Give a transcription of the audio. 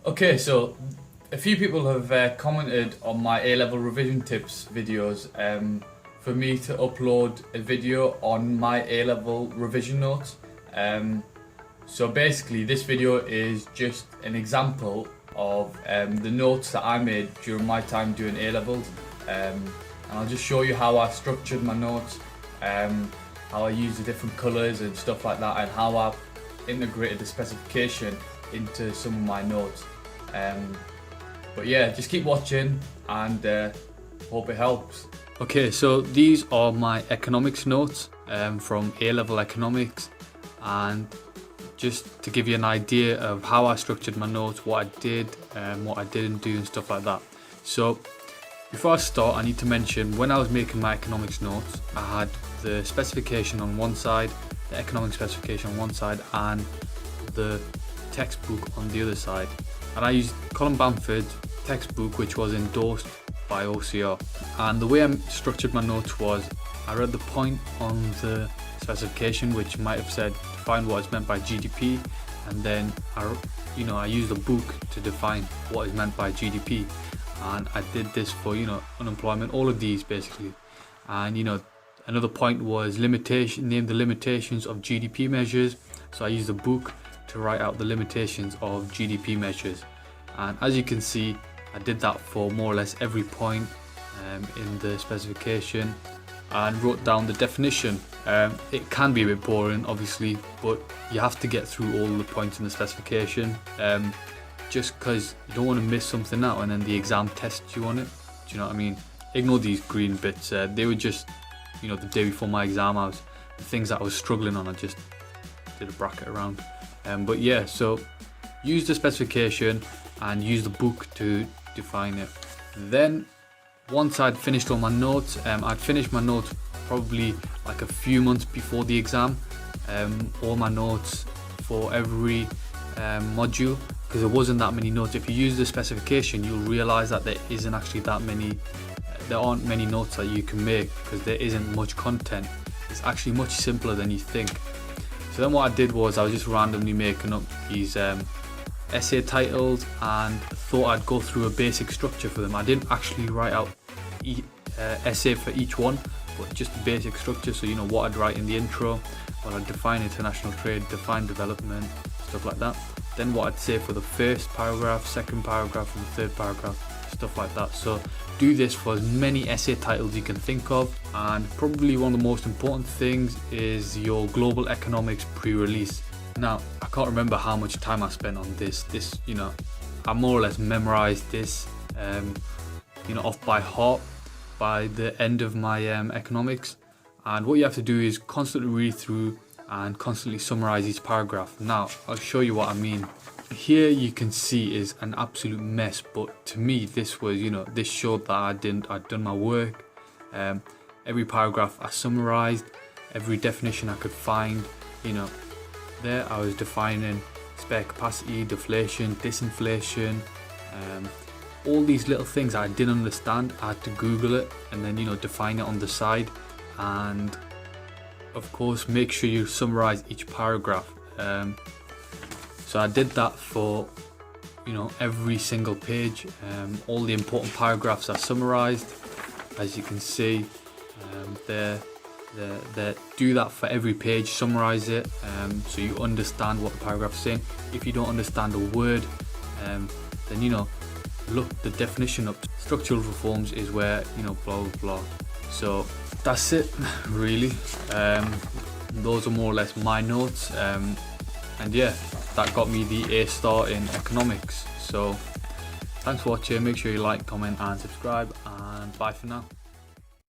Okay, so a few people have commented on my A-level revision tips videos for me to upload a video on my A-level revision notes. So basically this video is just an example of the notes that I made during my time doing A-levels, and I'll just show you how I structured my notes, how I used the different colours and stuff like that, and how I've integrated the specification into some of my notes. But yeah, just keep watching and hope it helps. Okay, so these are my economics notes from A-level economics, and just to give you an idea of how I structured my notes, what I did and what I didn't do and stuff like that. So before I start, I need to mention when I was making my economics notes, I had the specification on one side, the economic specification on one side, and the textbook on the other side. And I used Colin Bamford's textbook, which was endorsed by OCR. And the way I structured my notes was, I read the point on the specification, which might have said define what is meant by GDP, and then I used the book to define what is meant by GDP. And I did this for unemployment, all of these basically. And another point was name the limitations of GDP measures. So I used the book to write out the limitations of GDP measures, and as you can see, I did that for more or less every point in the specification, and wrote down the definition. It can be a bit boring obviously, but you have to get through all the points in the specification, just because you don't want to miss something out and then the exam tests you on it. Do you know what I mean? Ignore these green bits, they were just the day before my exam, the things that I was struggling on, I just did a bracket around. But yeah, so use the specification and use the book to define it. Then once I'd finished all my notes, I'd finished my notes probably like a few months before the exam, all my notes for every module, because there wasn't that many notes. If you use the specification, you'll realize that there isn't actually that many, there aren't many notes that you can make because there isn't much content. It's actually much simpler than you think. So then what I did was I was just randomly making up these essay titles, and thought I'd go through a basic structure for them. I didn't actually write out essay for each one, but just a basic structure. So what I'd write in the intro, what I'd define international trade, define development, stuff like that. Then what I'd say for the first paragraph, second paragraph, and the third paragraph, stuff like that. So do this for as many essay titles you can think of. And probably one of the most important things is your global economics pre-release. Now, I can't remember how much time I spent on this. I more or less memorized this off by heart by the end of my economics. And what you have to do is constantly read through and constantly summarize each paragraph. Now I'll show you what I mean. Here you can see is an absolute mess, but to me this was this showed that I'd done my work. Every paragraph I summarized, every definition I could find. There I was defining spare capacity, deflation, disinflation, all these little things I didn't understand. I had to Google it and then define it on the side, and of course make sure you summarize each paragraph. So I did that for every single page. All the important paragraphs are summarized, as you can see there. Do that for every page, summarize it, so you understand what the paragraph is saying. If you don't understand a word, then look the definition up. Structural reforms is where blah blah blah. So that's it really. Those are more or less my notes, and yeah, that got me the A star in economics. So thanks for watching. Make sure you like, comment and subscribe, and bye for now.